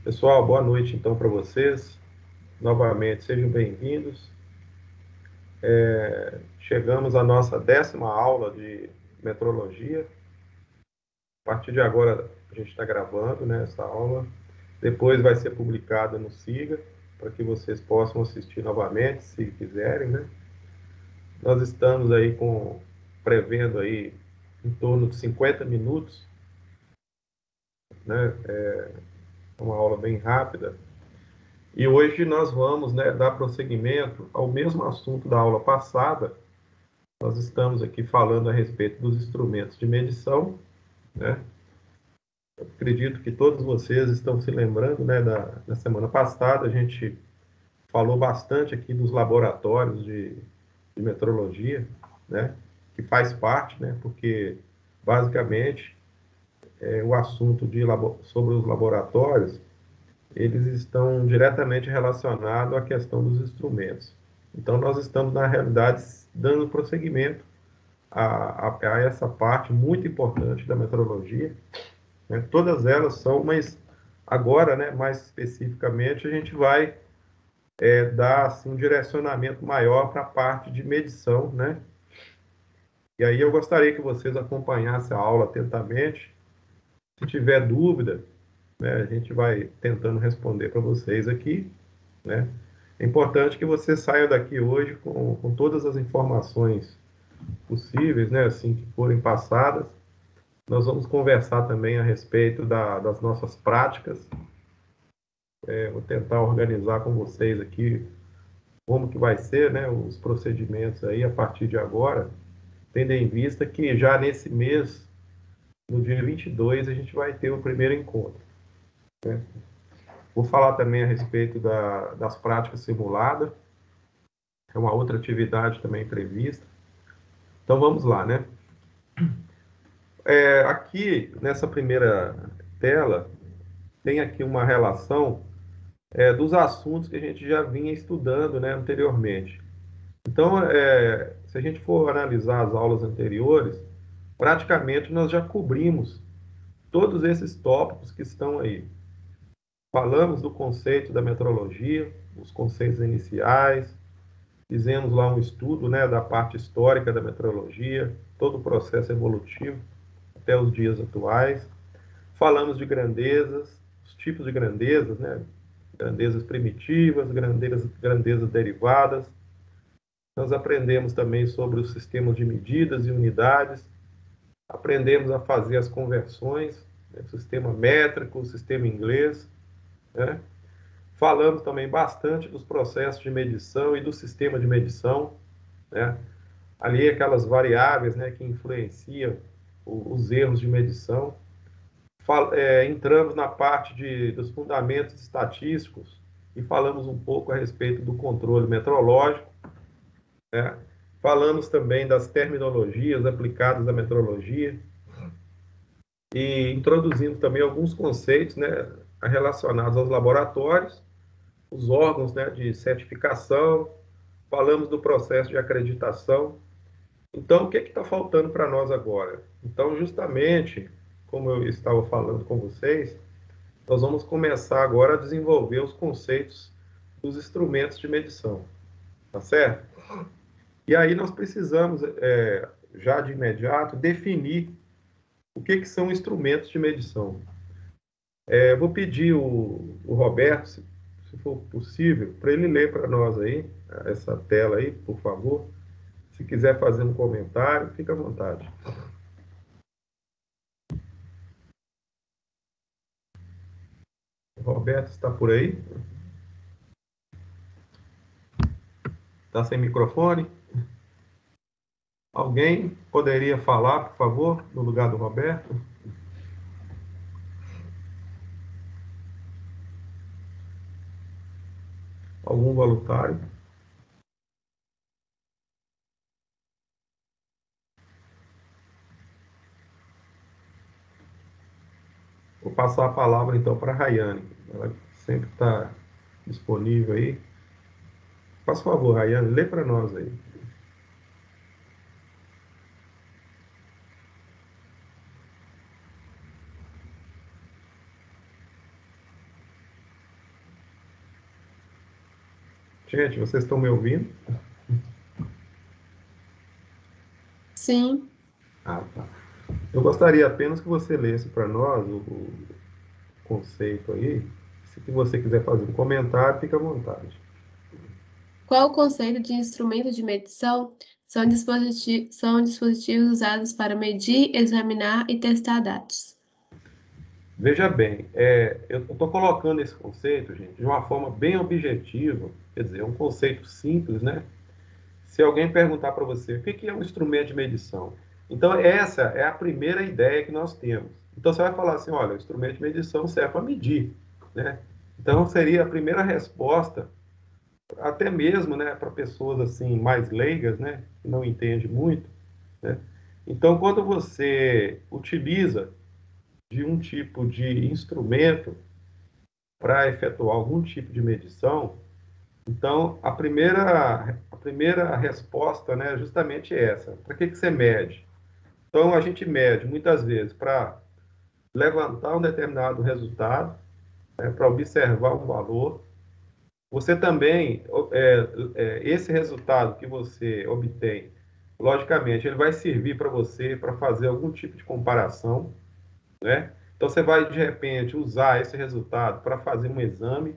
Pessoal, boa noite então para vocês. Novamente, sejam bem-vindos. Chegamos à nossa 10ª aula de metrologia. A partir de agora, a gente está gravando, né, essa aula. Depois vai ser publicada no SIGA, para que vocês possam assistir novamente, se quiserem, né? Nós estamos aí prevendo aí em torno de 50 minutos, né? É uma aula bem rápida. E hoje nós vamos, né, dar prosseguimento ao mesmo assunto da aula passada. Nós estamos aqui falando a respeito dos instrumentos de medição, né? Eu acredito que todos vocês estão se lembrando, né, da semana passada, a gente falou bastante aqui dos laboratórios de metrologia, né, que faz parte, né, porque basicamente o assunto sobre os laboratórios, eles estão diretamente relacionados à questão dos instrumentos. Então, nós estamos, na realidade, dando prosseguimento a essa parte muito importante da metrologia, né? Todas elas são, mas agora, né, mais especificamente, a gente vai dar assim, um direcionamento maior para a parte de medição, né? E aí eu gostaria que vocês acompanhassem a aula atentamente. Se tiver dúvida, né, a gente vai tentando responder para vocês aqui, né? É importante que vocês saiam daqui hoje com todas as informações possíveis, né, assim que forem passadas. Nós vamos conversar também a respeito das nossas práticas. Vou tentar organizar com vocês aqui como que vai ser, né, os procedimentos aí a partir de agora, tendo em vista que já nesse mês, no dia 22, a gente vai ter o primeiro encontro, né? Vou falar também a respeito das práticas simuladas, é uma outra atividade também prevista. Então vamos lá, né? Aqui nessa primeira tela tem aqui uma relação dos assuntos que a gente já vinha estudando, né, anteriormente. Então, se a gente for analisar as aulas anteriores, praticamente nós já cobrimos todos esses tópicos que estão aí. Falamos do conceito da metrologia, os conceitos iniciais, fizemos lá um estudo, né, da parte histórica da metrologia, todo o processo evolutivo até os dias atuais. Falamos de grandezas, os tipos de grandezas, né, grandezas primitivas, grandezas derivadas. Nós aprendemos também sobre os sistemas de medidas e unidades, aprendemos a fazer as conversões, né, sistema métrico, sistema inglês, né? Falamos também bastante dos processos de medição e do sistema de medição, né? Ali aquelas variáveis, né, que influenciam os erros de medição. Entramos na parte dos fundamentos estatísticos e falamos um pouco a respeito do controle metrológico, né? Falamos também das terminologias aplicadas à metrologia e introduzimos também alguns conceitos, né, relacionados aos laboratórios, os órgãos, né, de certificação, falamos do processo de acreditação. Então, o que está faltando para nós agora? Então, justamente, como eu estava falando com vocês, nós vamos começar agora a desenvolver os conceitos dos instrumentos de medição, tá certo? E aí nós precisamos, já de imediato, definir o que são instrumentos de medição. Eu vou pedir o Roberto, se for possível, para ele ler para nós aí, essa tela aí, por favor. Se quiser fazer um comentário, fica à vontade. O Roberto está por aí? Está sem microfone? Alguém poderia falar, por favor, no lugar do Roberto? Algum voluntário? Vou passar a palavra então para a Rayane. Ela sempre está disponível aí. Faz favor, Rayane, lê para nós aí. Gente, vocês estão me ouvindo? Sim. Ah, tá. Eu gostaria apenas que você lesse para nós o conceito aí. Se você quiser fazer um comentário, fique à vontade. Qual o conceito de instrumento de medição? São dispositivos usados para medir, examinar e testar dados. Veja bem, eu estou colocando esse conceito, gente, de uma forma bem objetiva, quer dizer, é um conceito simples, né? Se alguém perguntar para você o que é um instrumento de medição, então essa é a primeira ideia que nós temos. Então você vai falar assim, olha, o instrumento de medição serve para medir, né? Então seria a primeira resposta, até mesmo, né, para pessoas assim mais leigas, né, que não entendem muito, né? Então quando você utiliza de um tipo de instrumento para efetuar algum tipo de medição, então a primeira resposta, né, é justamente essa. Para que você mede? Então a gente mede muitas vezes para levantar um determinado resultado, né, para observar um valor. Você também, esse resultado que você obtém, logicamente, ele vai servir para você para fazer algum tipo de comparação, né? Então você vai de repente usar esse resultado para fazer um exame,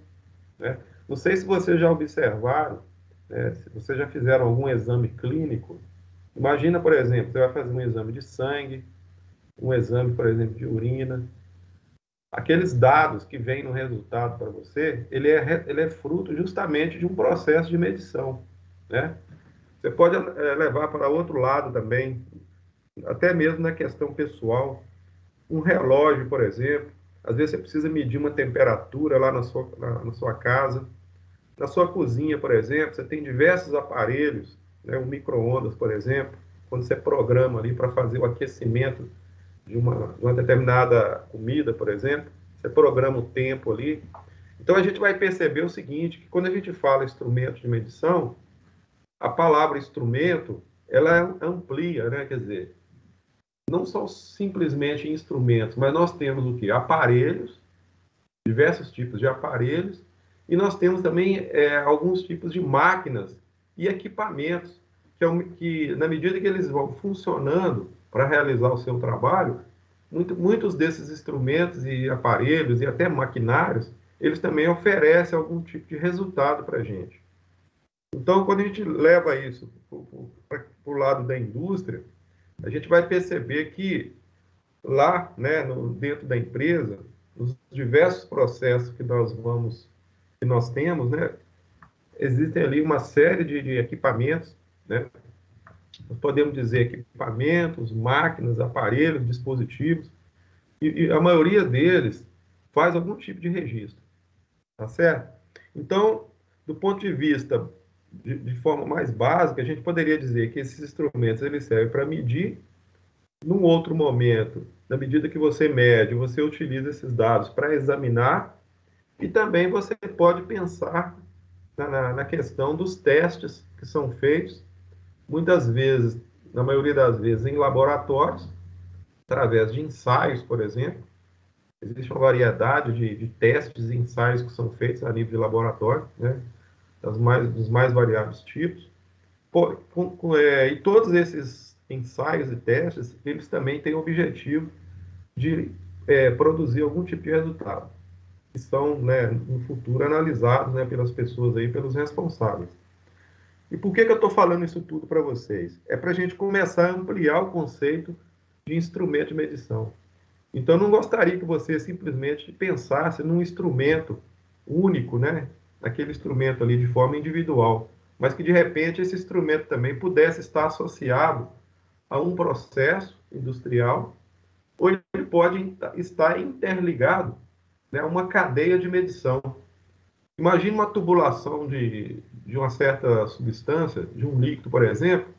né? Não sei se vocês já observaram, né, se vocês já fizeram algum exame clínico. Imagina, por exemplo, você vai fazer um exame de sangue, um exame, por exemplo, de urina. Aqueles dados que vêm no resultado para você, ele é fruto justamente de um processo de medição, né? Você pode levar para outro lado também, até mesmo na questão pessoal. Um relógio, por exemplo, às vezes você precisa medir uma temperatura lá na sua casa. Na sua cozinha, por exemplo, você tem diversos aparelhos, né? Um micro-ondas, por exemplo, quando você programa ali para fazer o aquecimento de uma determinada comida, por exemplo, você programa o tempo ali. Então a gente vai perceber o seguinte, que quando a gente fala instrumento de medição, a palavra instrumento, ela amplia, né? Quer dizer, não são simplesmente instrumentos, mas nós temos o quê? Aparelhos, diversos tipos de aparelhos, e nós temos também alguns tipos de máquinas e equipamentos que, na medida que eles vão funcionando para realizar o seu trabalho, muitos desses instrumentos e aparelhos e até maquinários, eles também oferecem algum tipo de resultado para a gente. Então, quando a gente leva isso para o lado da indústria, a gente vai perceber que lá, né, dentro da empresa, os diversos processos que nós temos, né, existem ali uma série de equipamentos, né, nós podemos dizer equipamentos, máquinas, aparelhos, dispositivos, e a maioria deles faz algum tipo de registro, tá certo? Então, do ponto de vista de forma mais básica, a gente poderia dizer que esses instrumentos eles servem para medir. Num outro momento, na medida que você mede, você utiliza esses dados para examinar e também você pode pensar na questão dos testes que são feitos, muitas vezes, na maioria das vezes, em laboratórios, através de ensaios, por exemplo. Existe uma variedade de testes e ensaios que são feitos a nível de laboratório, né? Dos mais variados tipos. E todos esses ensaios e testes, eles também têm o objetivo de produzir algum tipo de resultado, que são, né, no futuro analisados, né, pelas pessoas aí, pelos responsáveis. E por que eu estou falando isso tudo para vocês? É para a gente começar a ampliar o conceito de instrumento de medição. Então, eu não gostaria que você simplesmente pensasse num instrumento único, né? Aquele instrumento ali de forma individual, mas que de repente esse instrumento também pudesse estar associado a um processo industrial, ou ele pode estar interligado, né, a uma cadeia de medição. Imagine uma tubulação de uma certa substância, de um líquido, por exemplo,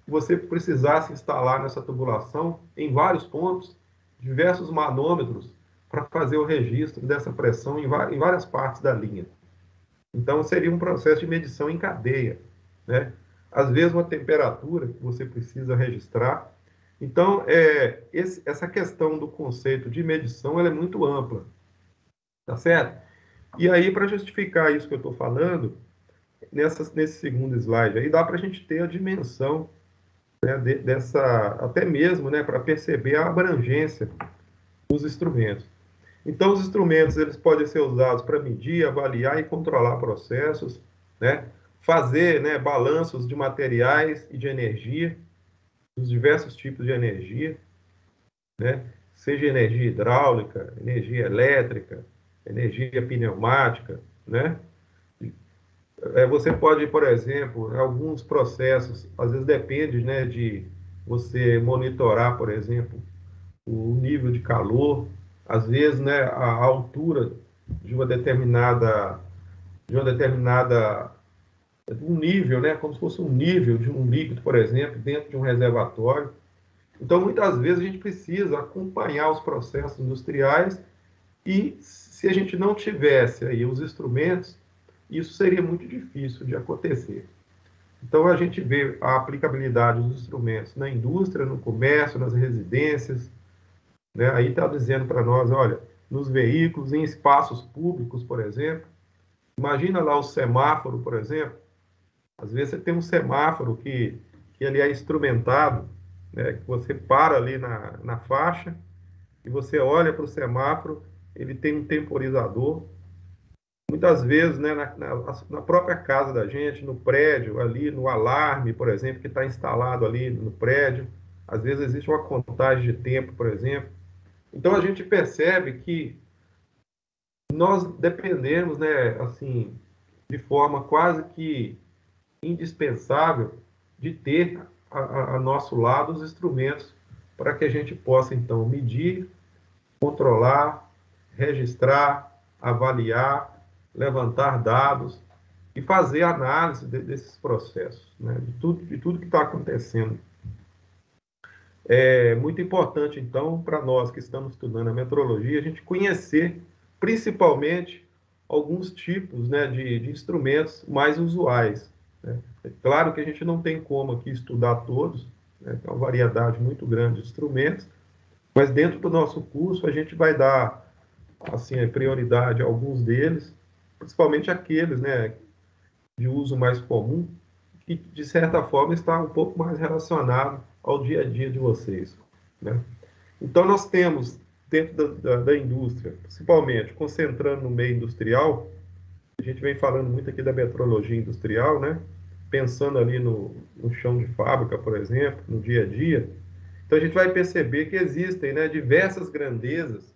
que você precisasse instalar nessa tubulação em vários pontos, diversos manômetros, para fazer o registro dessa pressão em várias partes da linha. Então, seria um processo de medição em cadeia, né? Às vezes, uma temperatura que você precisa registrar. Então, essa questão do conceito de medição ela é muito ampla, tá certo? E aí, para justificar isso que eu estou falando, nesse segundo slide aí, dá para a gente ter a dimensão, né, dessa, até mesmo, né, para perceber a abrangência dos instrumentos. Então, os instrumentos eles podem ser usados para medir, avaliar e controlar processos, né, fazer, né, balanços de materiais e de energia, dos diversos tipos de energia, né, seja energia hidráulica, energia elétrica, energia pneumática, né? Você pode, por exemplo, alguns processos, às vezes depende, né, de você monitorar, por exemplo, o nível de calor, às vezes, né, a altura de de uma determinada um nível, né, como se fosse um nível de um líquido, por exemplo, dentro de um reservatório. Então, muitas vezes a gente precisa acompanhar os processos industriais e se a gente não tivesse aí os instrumentos, isso seria muito difícil de acontecer. Então, a gente vê a aplicabilidade dos instrumentos na indústria, no comércio, nas residências, né? Aí está dizendo para nós, olha, nos veículos, em espaços públicos, por exemplo. Imagina lá o semáforo, por exemplo. Às vezes você tem um semáforo que ele é instrumentado, né? Que você para ali na faixa e você olha para o semáforo, ele tem um temporizador. Muitas vezes, né, na própria casa da gente, no prédio, ali no alarme, por exemplo, que está instalado ali no prédio, às vezes existe uma contagem de tempo, por exemplo. Então a gente percebe que nós dependemos, né, assim, de forma quase que indispensável de ter a nosso lado os instrumentos para que a gente possa então medir, controlar, registrar, avaliar, levantar dados e fazer análise desses processos, né, de tudo que está acontecendo. É muito importante, então, para nós que estamos estudando a metrologia, a gente conhecer, principalmente, alguns tipos, né, de instrumentos mais usuais, né? É claro que a gente não tem como aqui estudar todos, né, tem uma variedade muito grande de instrumentos, mas dentro do nosso curso a gente vai dar assim, a prioridade a alguns deles, principalmente aqueles, né, de uso mais comum, que de certa forma está um pouco mais relacionado ao dia a dia de vocês, né? Então nós temos dentro da indústria, principalmente concentrando no meio industrial, a gente vem falando muito aqui da metrologia industrial, né? Pensando ali no chão de fábrica, por exemplo, no dia a dia. Então a gente vai perceber que existem, né, diversas grandezas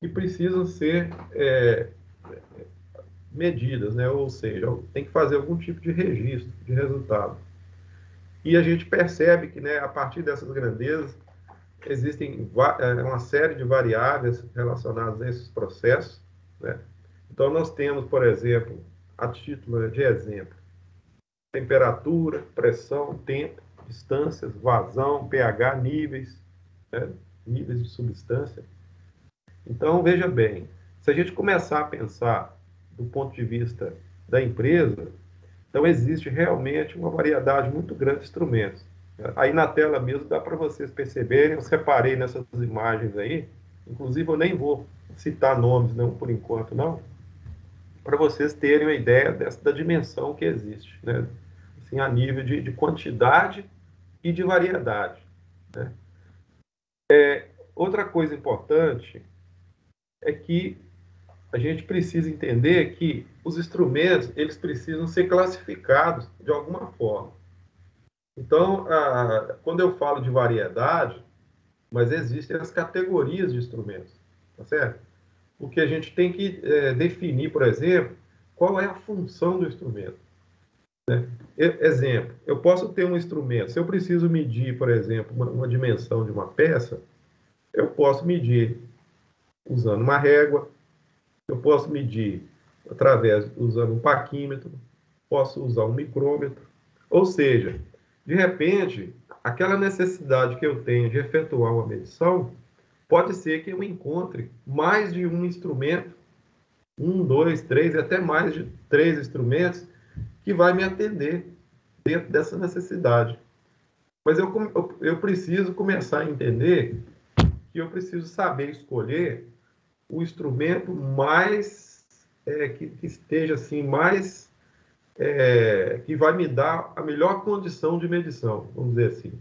que precisam ser medidas, né? Ou seja, tem que fazer algum tipo de registro de resultado. E a gente percebe que, né, a partir dessas grandezas, existem uma série de variáveis relacionadas a esses processos, né? Então, nós temos, por exemplo, a título de exemplo, temperatura, pressão, tempo, distâncias, vazão, pH, níveis, né? Níveis de substância. Então, veja bem, se a gente começar a pensar do ponto de vista da empresa, então existe realmente uma variedade muito grande de instrumentos. Aí na tela mesmo dá para vocês perceberem, eu separei nessas imagens aí, inclusive eu nem vou citar nomes não por enquanto não, para vocês terem uma ideia da dimensão que existe, né? Assim, a nível de quantidade e de variedade, né? Outra coisa importante é que a gente precisa entender que os instrumentos eles precisam ser classificados de alguma forma. Então, quando eu falo de variedade, mas existem as categorias de instrumentos, tá certo? O que a gente tem que definir, por exemplo, qual é a função do instrumento. Né? Exemplo, eu posso ter um instrumento, se eu preciso medir, por exemplo, uma dimensão de uma peça, eu posso medir usando uma régua, eu posso medir usando um paquímetro, posso usar um micrômetro. Ou seja, de repente, aquela necessidade que eu tenho de efetuar uma medição, pode ser que eu encontre mais de um instrumento, um, dois, três, até mais de três instrumentos, que vai me atender dentro dessa necessidade. Mas eu preciso começar a entender que eu preciso saber escolher o instrumento mais que esteja assim mais que vai me dar a melhor condição de medição, vamos dizer assim.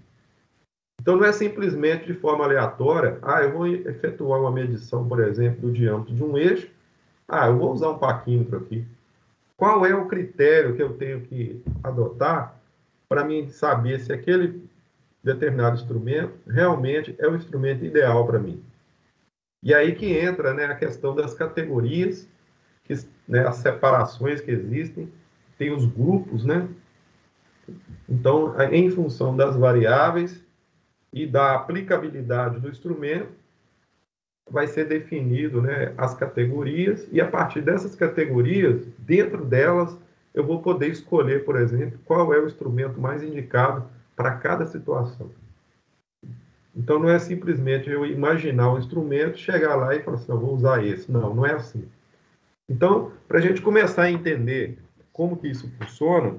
Então, não é simplesmente de forma aleatória, eu vou efetuar uma medição, por exemplo, do diâmetro de um eixo, eu vou usar um paquímetro aqui. Qual é o critério que eu tenho que adotar para mim saber se aquele determinado instrumento realmente é o instrumento ideal para mim? E aí que entra, né, a questão das categorias, né, as separações que existem, tem os grupos, né? Então, em função das variáveis e da aplicabilidade do instrumento, vai ser definido, né, as categorias, e a partir dessas categorias, dentro delas, eu vou poder escolher, por exemplo, qual é o instrumento mais indicado para cada situação. Então, não é simplesmente eu imaginar um instrumento, chegar lá e falar assim, eu vou usar esse. Não, não é assim. Então, para a gente começar a entender como que isso funciona,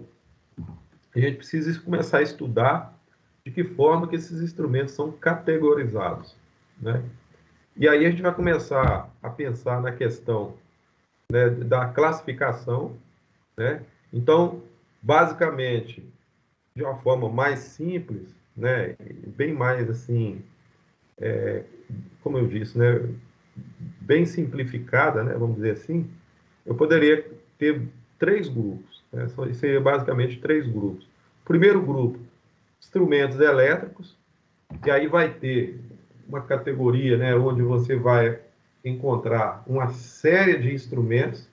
a gente precisa começar a estudar de que forma que esses instrumentos são categorizados, né? E aí a gente vai começar a pensar na questão, né, da classificação, né? Então, basicamente, de uma forma mais simples, né, bem mais assim, como eu disse, né, bem simplificada, né, vamos dizer assim, eu poderia ter três grupos, né? Seria basicamente três grupos. Primeiro grupo, instrumentos elétricos, e aí vai ter uma categoria, né, onde você vai encontrar uma série de instrumentos,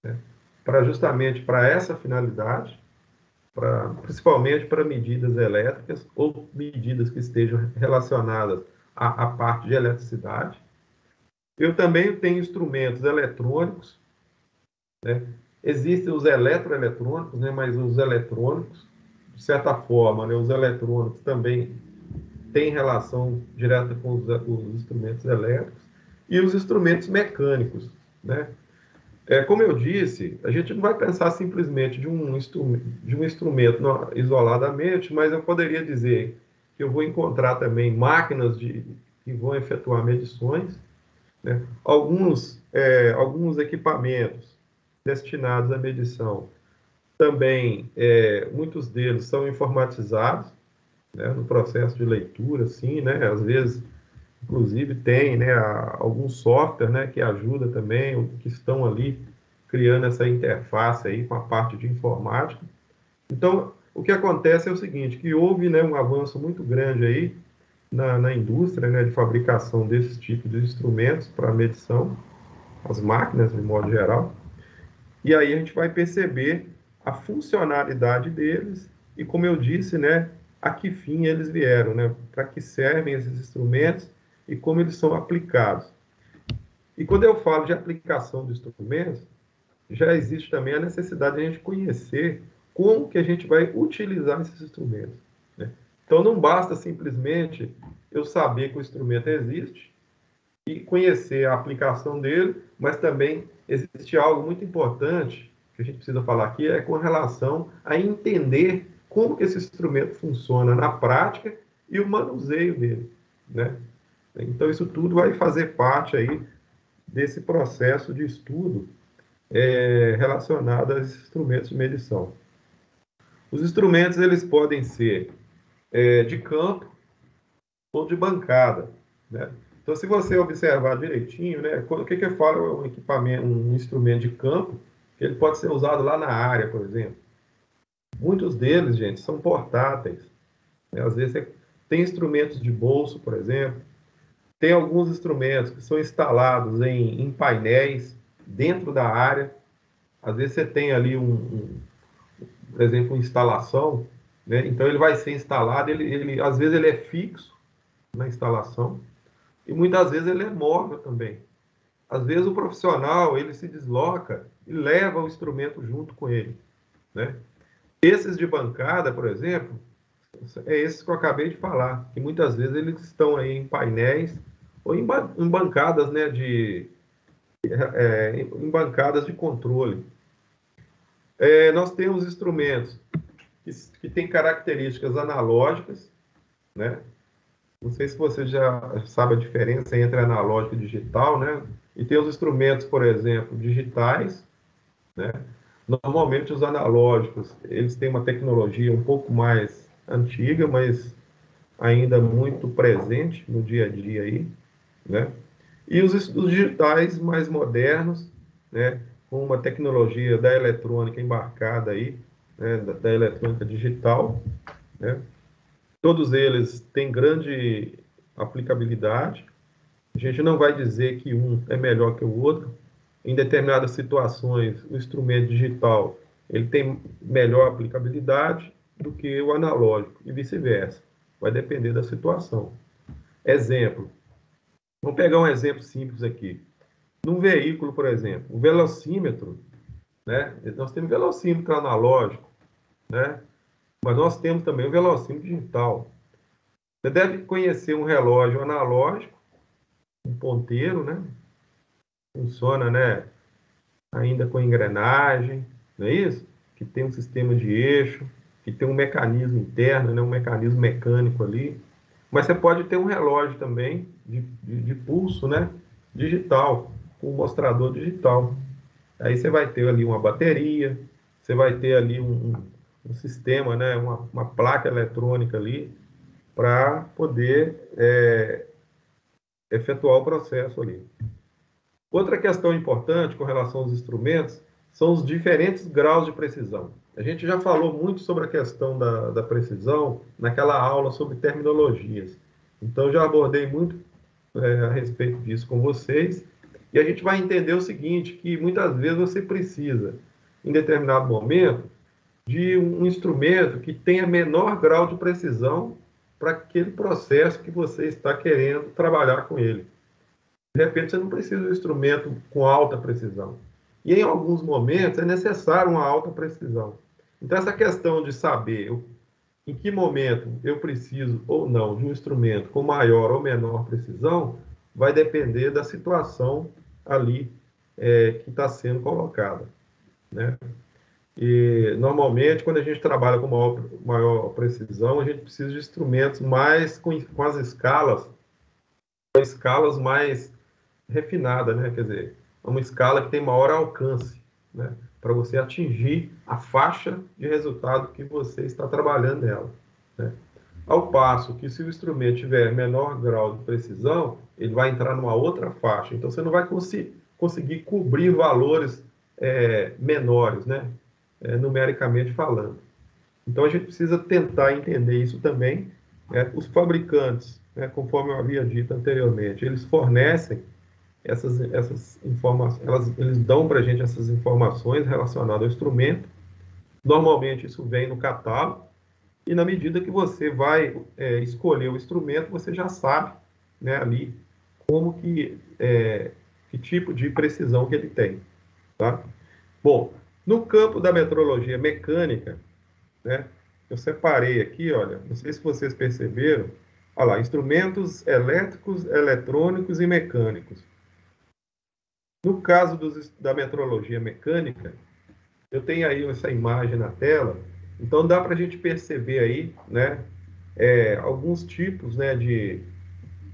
né, para justamente para essa finalidade, principalmente para medidas elétricas ou medidas que estejam relacionadas à parte de eletricidade. Eu também tenho instrumentos eletrônicos, né? Existem os eletroeletrônicos, né, mas os eletrônicos, de certa forma, né, os eletrônicos também têm relação direta com os instrumentos elétricos e os instrumentos mecânicos, né? Como eu disse, a gente não vai pensar simplesmente de um instrumento isoladamente, mas eu poderia dizer que eu vou encontrar também máquinas que vão efetuar medições, né? Alguns equipamentos destinados à medição também, muitos deles são informatizados, né, no processo de leitura, assim, né? Às vezes, inclusive, tem, né, algum software, né, que ajuda também, que estão ali criando essa interface aí com a parte de informática. Então, o que acontece é o seguinte, que houve, né, um avanço muito grande aí na indústria, né, de fabricação desses tipos de instrumentos para medição, as máquinas, de modo geral, e aí a gente vai perceber a funcionalidade deles e, como eu disse, né, a que fim eles vieram, né, para que servem esses instrumentos e como eles são aplicados. E quando eu falo de aplicação de instrumentos, já existe também a necessidade de a gente conhecer como que a gente vai utilizar esses instrumentos, né? Então, não basta simplesmente eu saber que o instrumento existe e conhecer a aplicação dele, mas também existe algo muito importante que a gente precisa falar aqui, é com relação a entender como que esse instrumento funciona na prática e o manuseio dele, né? Então, isso tudo vai fazer parte aí desse processo de estudo relacionado aos instrumentos de medição. Os instrumentos, eles podem ser de campo ou de bancada, né? Então, se você observar direitinho, né, o que eu falo é um equipamento, um instrumento de campo, que ele pode ser usado lá na área, por exemplo. Muitos deles, gente, são portáteis, né? Às vezes você tem instrumentos de bolso, por exemplo, tem alguns instrumentos que são instalados em painéis dentro da área. Às vezes você tem ali por exemplo, uma instalação, né? Então ele vai ser instalado, às vezes ele é fixo na instalação e muitas vezes ele é móvel também. Às vezes o profissional ele se desloca e leva o instrumento junto com ele, né? Esses de bancada, por exemplo, é esses que eu acabei de falar, que muitas vezes eles estão aí em painéis ou em bancadas, né, em bancadas de controle. Nós temos instrumentos que têm características analógicas, né? Não sei se você já sabe a diferença entre analógico e digital, né? E tem os instrumentos, por exemplo, digitais, né? Normalmente os analógicos, eles têm uma tecnologia um pouco mais antiga, mas ainda muito presente no dia a dia aí, né? E os digitais mais modernos, né? Com uma tecnologia da eletrônica embarcada aí, né? Da eletrônica digital, né? Todos eles têm grande aplicabilidade. A gente não vai dizer que um é melhor que o outro. Em determinadas situações, o instrumento digital ele tem melhor aplicabilidade do que o analógico e vice-versa. Vai depender da situação. Exemplo. Vamos pegar um exemplo simples aqui. Num veículo, por exemplo, o velocímetro, né? Nós temos velocímetro analógico, né? Mas nós temos também o velocímetro digital. Você deve conhecer um relógio analógico, um ponteiro, né? Funciona, né? Ainda com engrenagem, não é isso? Que tem um sistema de eixo, que tem um mecanismo interno, né? Um mecanismo mecânico ali. Mas você pode ter um relógio também de pulso, né? Digital, com um mostrador digital. Aí você vai ter ali uma bateria, você vai ter ali um sistema, né? Uma placa eletrônica ali para poder efetuar o processo ali. Outra questão importante com relação aos instrumentos são os diferentes graus de precisão. A gente já falou muito sobre a questão da precisão naquela aula sobre terminologias. Então, já abordei muito a respeito disso com vocês. E a gente vai entender o seguinte, que muitas vezes você precisa, em determinado momento, de um instrumento que tenha menor grau de precisão para aquele processo que você está querendo trabalhar com ele. De repente, você não precisa de um instrumento com alta precisão. E em alguns momentos é necessário uma alta precisão. Então, essa questão de saber em que momento eu preciso ou não de um instrumento com maior ou menor precisão vai depender da situação ali que está sendo colocada, né? E normalmente, quando a gente trabalha com maior precisão, a gente precisa de instrumentos mais com as escalas mais refinada, né? Quer dizer, é uma escala que tem maior alcance, né? Para você atingir a faixa de resultado que você está trabalhando nela, né? Ao passo que se o instrumento tiver menor grau de precisão, ele vai entrar numa outra faixa. Então você não vai conseguir cobrir valores menores, né? Numericamente falando. Então a gente precisa tentar entender isso também. Os fabricantes, né, conforme eu havia dito anteriormente, eles fornecem essas informações, eles dão para a gente essas informações relacionadas ao instrumento. Normalmente isso vem no catálogo, e na medida que você vai escolher o instrumento, você já sabe, né, ali como que tipo de precisão que ele tem. Tá? Bom, no campo da metrologia mecânica, né, eu separei aqui, olha, não sei se vocês perceberam, olha lá, instrumentos elétricos, eletrônicos e mecânicos. No caso da metrologia mecânica, eu tenho aí essa imagem na tela, então dá para a gente perceber aí, né, alguns tipos, né, de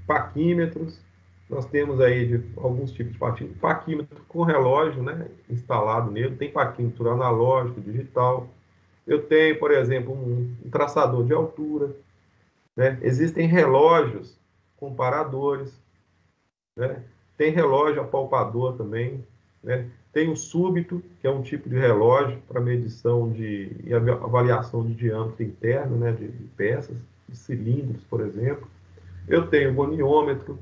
paquímetros. Nós temos aí alguns tipos de paquímetro, paquímetro com relógio, né, instalado nele, tem paquímetro analógico, digital. Eu tenho, por exemplo, um traçador de altura, né? Existem relógios comparadores, né? Tem relógio apalpador também, né? Tem o súbito, que é um tipo de relógio para medição e avaliação de diâmetro interno, né? De peças, de cilindros, por exemplo. Eu tenho goniômetro,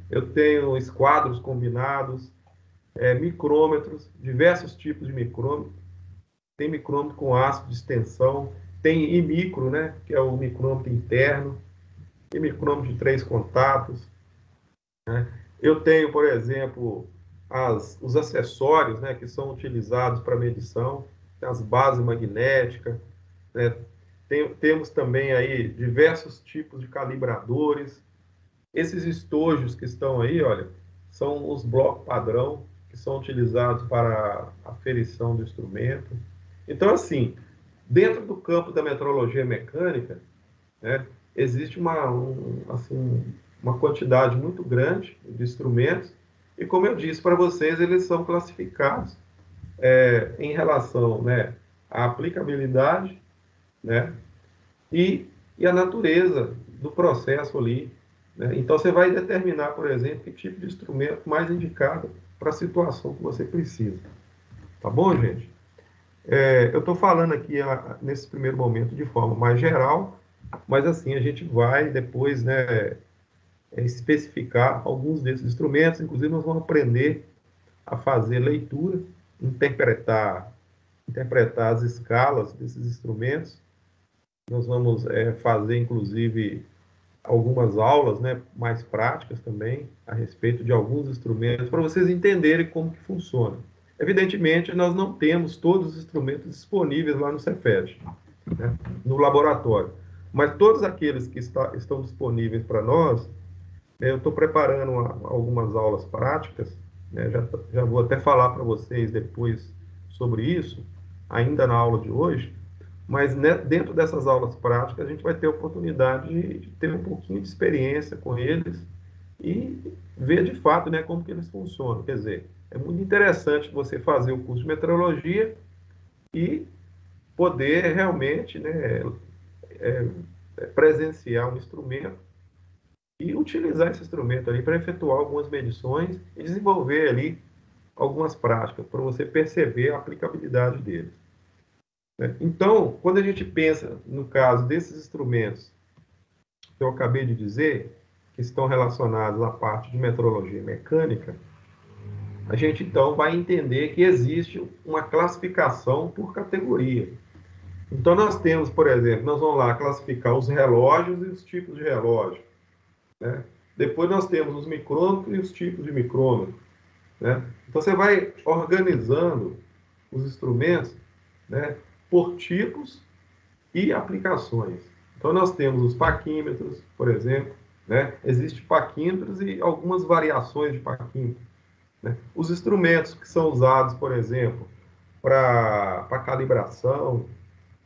eu tenho esquadros combinados, micrômetros, diversos tipos de micrômetro. Tem micrômetro com ácido de extensão, tem micro, né? Que é o micrômetro interno, tem micrômetro de 3 contatos, né? Eu tenho, por exemplo, os acessórios, né, que são utilizados para medição, as bases magnéticas, né? Temos também aí diversos tipos de calibradores. Esses estojos que estão aí, olha, são os blocos padrão que são utilizados para a aferição do instrumento. Então, assim, dentro do campo da metrologia mecânica, né, existe uma quantidade muito grande de instrumentos, e como eu disse para vocês, eles são classificados em relação, né, à aplicabilidade, né, e a natureza do processo ali, né? Então, você vai determinar, por exemplo, que tipo de instrumento mais indicado para a situação que você precisa. Tá bom, gente? Eu estou falando aqui, nesse primeiro momento, de forma mais geral, mas assim, a gente vai depois, né, especificar alguns desses instrumentos. Inclusive, nós vamos aprender a fazer leitura, interpretar as escalas desses instrumentos. Nós vamos fazer, inclusive, algumas aulas, né, mais práticas também a respeito de alguns instrumentos para vocês entenderem como que funciona. Evidentemente, nós não temos todos os instrumentos disponíveis lá no Cefet, né, no laboratório, mas todos aqueles que estão disponíveis para nós, eu estou preparando algumas aulas práticas, né, já vou até falar para vocês depois sobre isso, ainda na aula de hoje, mas, né, dentro dessas aulas práticas, a gente vai ter a oportunidade de ter um pouquinho de experiência com eles e ver de fato, né, como que eles funcionam. Quer dizer, é muito interessante você fazer o curso de meteorologia e poder realmente, né, presenciar um instrumento e utilizar esse instrumento ali para efetuar algumas medições e desenvolver ali algumas práticas para você perceber a aplicabilidade deles. Então, quando a gente pensa no caso desses instrumentos que eu acabei de dizer, que estão relacionados à parte de metrologia mecânica, a gente então vai entender que existe uma classificação por categoria. Então, nós temos, por exemplo, nós vamos lá classificar os relógios e os tipos de relógio, né? Depois nós temos os micrômetros e os tipos de micrômetro, né? Então, você vai organizando os instrumentos, né, por tipos e aplicações. Então, nós temos os paquímetros, por exemplo, né? Existem paquímetros e algumas variações de paquímetro, né? Os instrumentos que são usados, por exemplo, para calibração,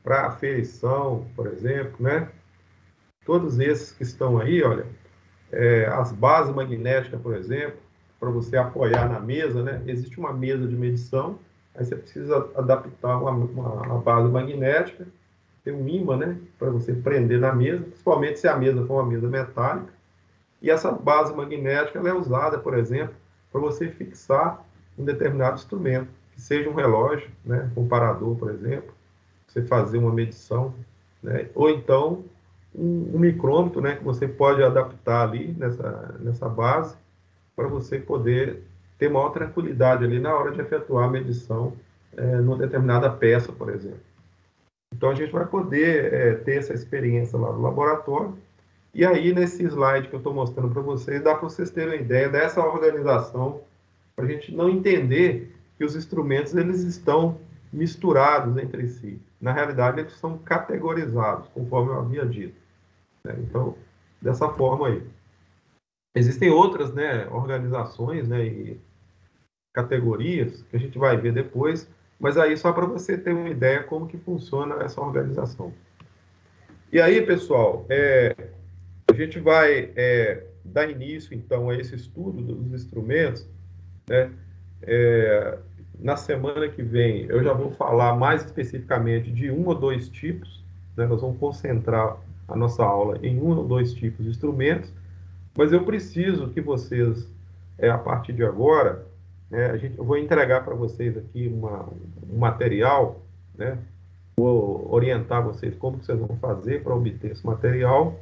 para aferição, por exemplo, né? Todos esses que estão aí, olha, as bases magnéticas, por exemplo, para você apoiar na mesa, né? Existe uma mesa de medição, aí você precisa adaptar uma base magnética, tem um ímã, né, para você prender na mesa, principalmente se a mesa for uma mesa metálica. E essa base magnética ela é usada, por exemplo, para você fixar um determinado instrumento, que seja um relógio, né, comparador, por exemplo, você fazer uma medição, né, ou então um micrômetro, né, que você pode adaptar ali nessa base para você poder ter maior tranquilidade ali na hora de efetuar a medição numa determinada peça, por exemplo. Então, a gente vai poder ter essa experiência lá no laboratório. E aí, nesse slide que eu estou mostrando para vocês, dá para vocês terem uma ideia dessa organização, para a gente não entender que os instrumentos eles estão misturados entre si. Na realidade, eles são categorizados, conforme eu havia dito, né? Então, dessa forma aí. Existem outras, né, organizações, né, e categorias que a gente vai ver depois, mas aí só para você ter uma ideia como que funciona essa organização. E aí, pessoal, a gente vai dar início, então, a esse estudo dos instrumentos, né? Na semana que vem, eu já vou falar mais especificamente de um ou dois tipos, né? Nós vamos concentrar a nossa aula em um ou dois tipos de instrumentos, mas eu preciso que vocês, a partir de agora, né, eu vou entregar para vocês aqui um material, né? Vou orientar vocês como vocês vão fazer para obter esse material,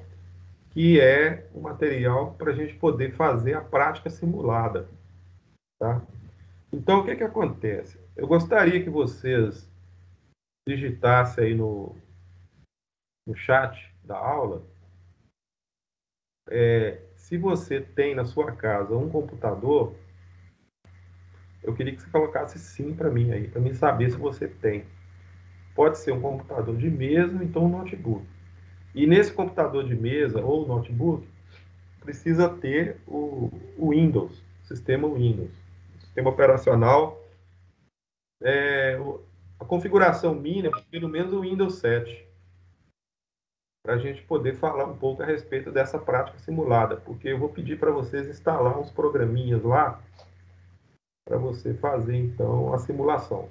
que é um material para a gente poder fazer a prática simulada, tá? Então, o que que acontece? Eu gostaria que vocês digitassem aí no chat da aula, se você tem na sua casa um computador, eu queria que você colocasse sim para mim aí, para mim saber se você tem. Pode ser um computador de mesa, então um notebook. E nesse computador de mesa ou notebook, precisa ter o Windows, o sistema Windows. O sistema operacional, a configuração mínima, pelo menos o Windows 7, para a gente poder falar um pouco a respeito dessa prática simulada, porque eu vou pedir para vocês instalar uns programinhas lá, para você fazer, então, a simulação.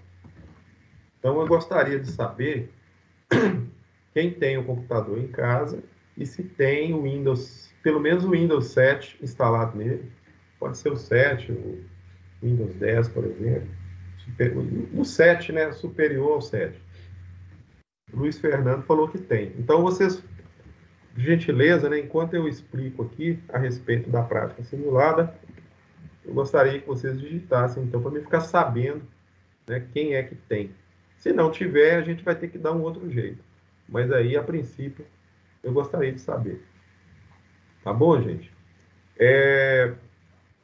Então, eu gostaria de saber quem tem o computador em casa e se tem o Windows, pelo menos o Windows 7 instalado nele. Pode ser o 7, o Windows 10, por exemplo. O 7, né? Superior ao 7. O Luiz Fernando falou que tem. Então, vocês, de gentileza, né, enquanto eu explico aqui a respeito da prática simulada, eu gostaria que vocês digitassem, então, para me ficar sabendo, né, quem é que tem. Se não tiver, a gente vai ter que dar um outro jeito. Mas aí, a princípio, eu gostaria de saber. Tá bom, gente?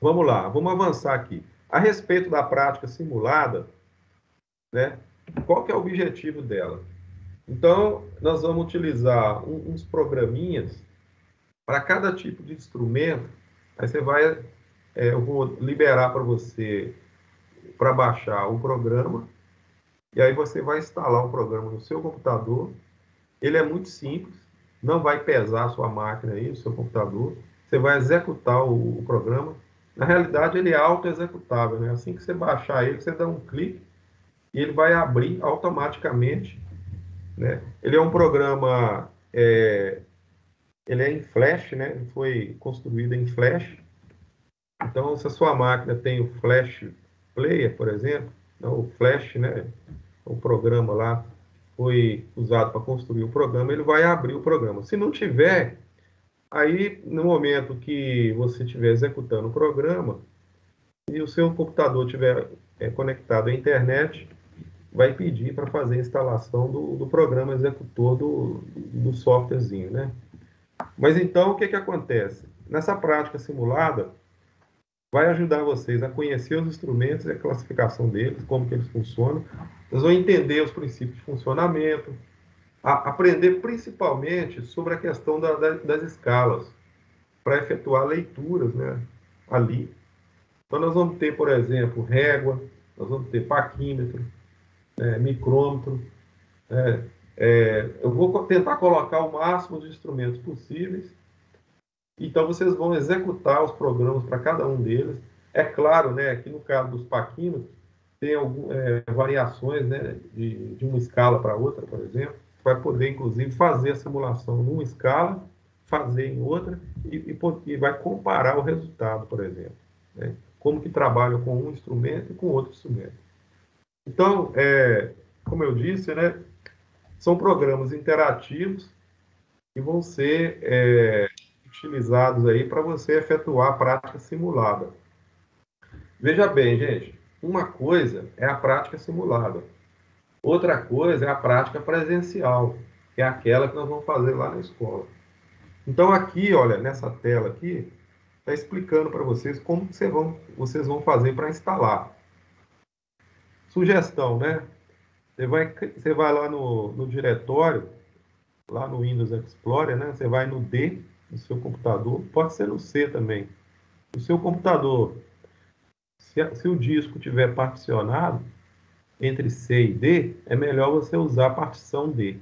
Vamos lá, vamos avançar aqui. A respeito da prática simulada, né, qual que é o objetivo dela? Então, nós vamos utilizar uns programinhas para cada tipo de instrumento. Aí você vai, eu vou liberar para você para baixar o programa, e aí você vai instalar o programa no seu computador. Ele é muito simples, não vai pesar a sua máquina aí, o seu computador. Você vai executar o programa. Na realidade, ele é auto-executável, né? Assim que você baixar ele, você dá um clique e ele vai abrir automaticamente, né? Ele é um programa, ele é em Flash, né? Ele foi construído em Flash. Então, se a sua máquina tem o Flash Player, por exemplo, o Flash, né? O programa lá foi usado para construir o programa, ele vai abrir o programa. Se não tiver, aí no momento que você estiver executando o programa e o seu computador estiver conectado à internet, vai pedir para fazer a instalação do programa executor do softwarezinho, né? Mas então, o que acontece? Nessa prática simulada, vai ajudar vocês a conhecer os instrumentos e a classificação deles, como que eles funcionam. Vocês vão entender os princípios de funcionamento, aprender principalmente sobre a questão das escalas, para efetuar leituras, né, ali. Então, nós vamos ter, por exemplo, régua, nós vamos ter paquímetro, micrômetro. Eu vou tentar colocar o máximo de instrumentos possíveis. Então, vocês vão executar os programas para cada um deles. É claro, né, que no caso dos paquímetros, tem variações, né, de uma escala para outra, por exemplo. Você vai poder, inclusive, fazer a simulação numa escala, fazer em outra, e vai comparar o resultado, por exemplo. Né? Como que trabalha com um instrumento e com outro instrumento. Então, como eu disse, né, são programas interativos que vão ser utilizados aí para você efetuar a prática simulada. Veja bem, gente, uma coisa é a prática simulada, outra coisa é a prática presencial, que é aquela que nós vamos fazer lá na escola. Então aqui, olha, nessa tela aqui, está explicando para vocês como que vocês vão fazer para instalar. Sugestão, né? Você vai lá no diretório, lá no Windows Explorer, né? Você vai no D do seu computador, pode ser no C também. O seu computador, se o disco tiver particionado entre C e D, é melhor você usar a partição D.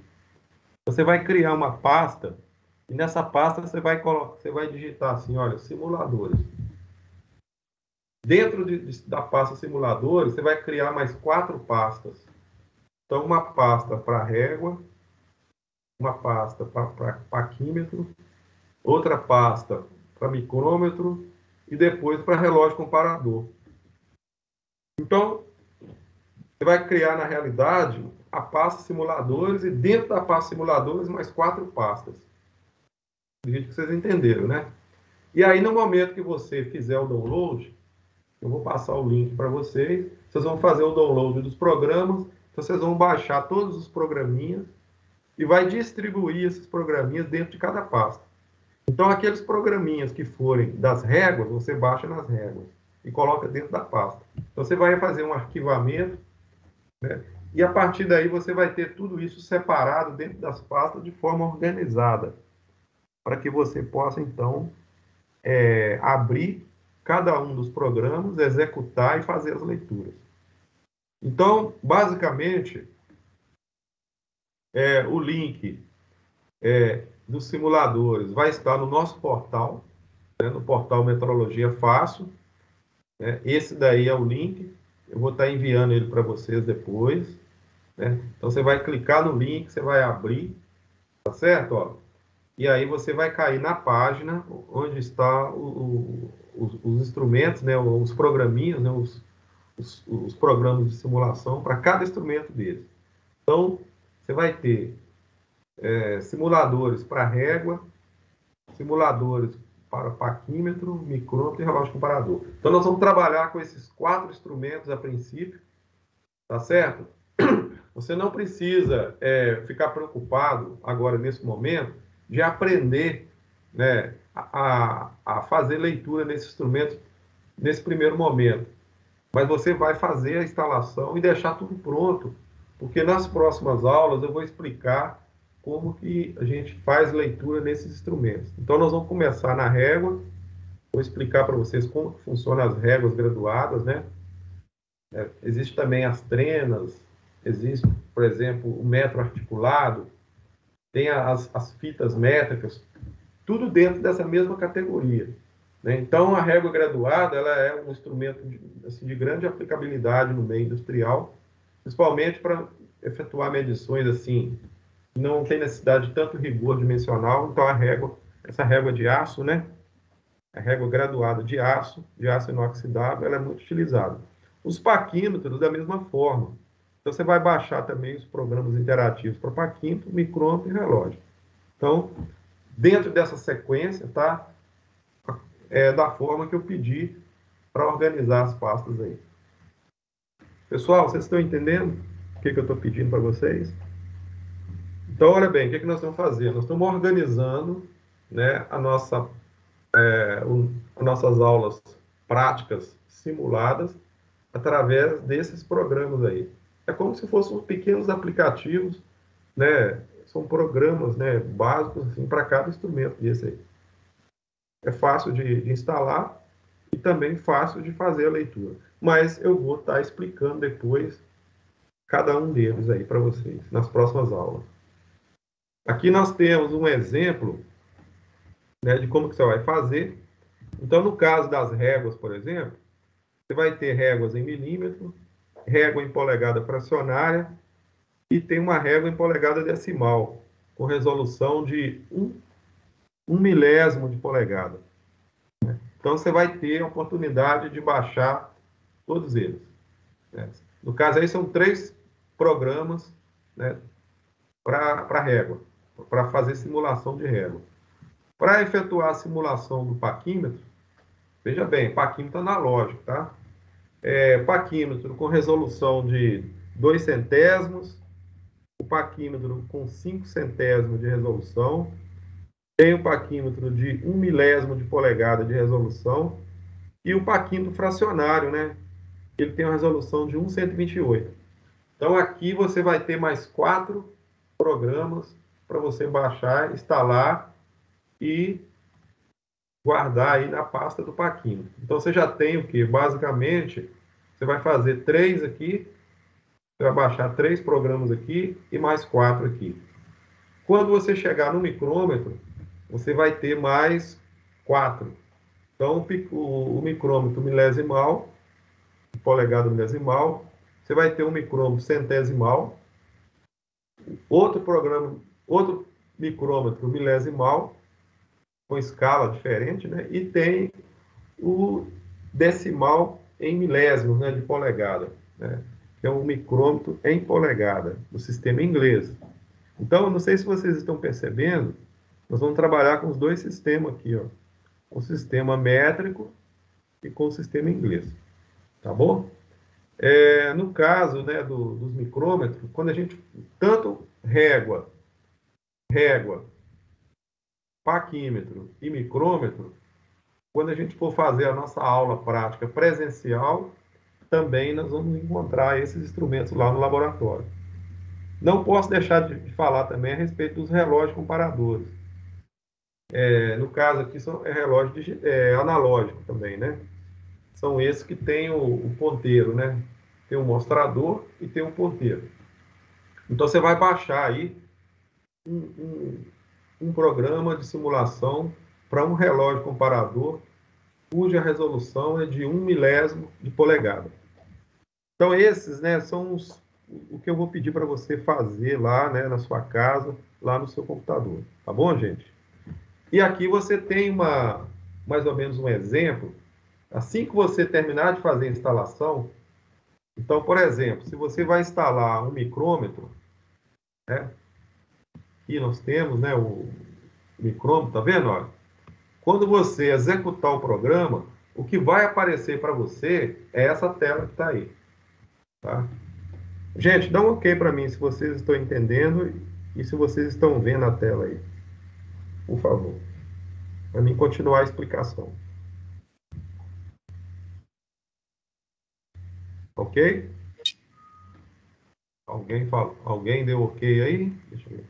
Você vai criar uma pasta e nessa pasta você vai digitar assim, olha, simuladores. Dentro da pasta simuladores, você vai criar mais 4 pastas. Então, uma pasta para régua, uma pasta para paquímetro, outra pasta para micrômetro e depois para relógio comparador. Então, você vai criar, na realidade, a pasta simuladores e dentro da pasta simuladores mais 4 pastas. Acredito que vocês entenderam, né? E aí, no momento que você fizer o download, eu vou passar o link para vocês. Vocês vão fazer o download dos programas. Então, vocês vão baixar todos os programinhas e vai distribuir esses programinhas dentro de cada pasta. Então, aqueles programinhas que forem das réguas, você baixa nas réguas e coloca dentro da pasta. Então, você vai fazer um arquivamento, né? E a partir daí você vai ter tudo isso separado dentro das pastas de forma organizada, para que você possa, então, abrir cada um dos programas, executar e fazer as leituras. Então, basicamente, o link dos simuladores vai estar no nosso portal, né, no portal Metrologia Fácil. Esse daí é o link. Eu vou estar enviando ele para vocês depois. né? Então, você vai clicar no link, você vai abrir, tá certo? Ó, e aí você vai cair na página onde está os instrumentos, né? Os programinhos, né? Os programas de simulação para cada instrumento deles. Então, você vai ter simuladores para régua, simuladores para paquímetro, micrômetro e relógio comparador. Então, nós vamos trabalhar com esses 4 instrumentos a princípio, tá certo? Você não precisa ficar preocupado agora, nesse momento, de aprender, né, a fazer leitura nesse instrumento nesse primeiro momento. Mas você vai fazer a instalação e deixar tudo pronto, porque nas próximas aulas eu vou explicar como que a gente faz leitura nesses instrumentos. Então, nós vamos começar na régua, vou explicar para vocês como que funcionam as réguas graduadas, né? Existe também as trenas, existe, por exemplo, o metro articulado, tem as fitas métricas, tudo dentro dessa mesma categoria, né? Então, a régua graduada ela é um instrumento assim, de grande aplicabilidade no meio industrial, principalmente para efetuar medições assim, não tem necessidade de tanto rigor dimensional. Então, essa régua de aço, né? A régua graduada de aço inoxidável, ela é muito utilizada. Os paquímetros, da mesma forma. Então, você vai baixar também os programas interativos para paquímetro, micrômetro e relógio. Então, dentro dessa sequência, tá? Da forma que eu pedi para organizar as pastas aí. Pessoal, vocês estão entendendo o que eu estou pedindo para vocês? Então, olha bem, o que nós estamos fazendo? Nós estamos organizando, né, as nossas aulas práticas simuladas através desses programas aí. É como se fossem pequenos aplicativos, né? São programas, né, básicos assim, para cada instrumento desse aí. É fácil de instalar e também fácil de fazer a leitura. Mas eu vou estar explicando depois cada um deles aí para vocês nas próximas aulas. Aqui nós temos um exemplo, né, de como que você vai fazer. Então, no caso das réguas, por exemplo, você vai ter réguas em milímetro, régua em polegada fracionária e tem uma régua em polegada decimal, com resolução de um milésimo de polegada. Então, você vai ter a oportunidade de baixar todos eles, né? No caso aí, são 3 programas, né, para régua, para fazer simulação de régua. Para efetuar a simulação do paquímetro, veja bem, paquímetro analógico, tá? Paquímetro com resolução de 2 centésimos, o paquímetro com 5 centésimos de resolução, tem o paquímetro de 1 milésimo de polegada de resolução e o paquímetro fracionário, né? Ele tem uma resolução de 1/128. Então, aqui você vai ter mais 4 programas para você baixar, instalar e guardar aí na pasta do paquímetro. Então, você já tem o que? Basicamente, você vai fazer 3 aqui, você vai baixar 3 programas aqui e mais 4 aqui. Quando você chegar no micrômetro, você vai ter mais 4. Então, o micrômetro milesimal, polegada milesimal, você vai ter um micrômetro centesimal, outro micrômetro milesimal, com escala diferente, né? E tem o decimal em milésimos, né, de polegada, né? Que é um micrômetro em polegada, do sistema inglês. Então, não sei se vocês estão percebendo, nós vamos trabalhar com os 2 sistemas aqui, ó. O sistema métrico e com o sistema inglês, tá bom? No caso, né, dos micrômetros, quando a gente, tanto régua, paquímetro e micrômetro, quando a gente for fazer a nossa aula prática presencial, também nós vamos encontrar esses instrumentos lá no laboratório. Não posso deixar de falar também a respeito dos relógios comparadores. No caso aqui, são relógio analógico também, né? São esses que tem o ponteiro, né? Tem o mostrador e tem o ponteiro. Então, você vai baixar aí um programa de simulação para um relógio comparador cuja resolução é de 1 milésimo de polegada. Então, esses, né, são o que eu vou pedir para você fazer lá, né, na sua casa, lá no seu computador. Tá bom, gente? E aqui você tem mais ou menos um exemplo. Assim que você terminar de fazer a instalação, então, por exemplo, se você vai instalar um micrômetro, né? Aqui nós temos, né, o micrômetro, tá vendo? Olha, quando você executar o programa, o que vai aparecer para você é essa tela que está aí, tá? Gente, dá um ok para mim se vocês estão entendendo e se vocês estão vendo a tela aí, por favor, para mim continuar a explicação, ok? Alguém deu ok aí? Deixa eu ver.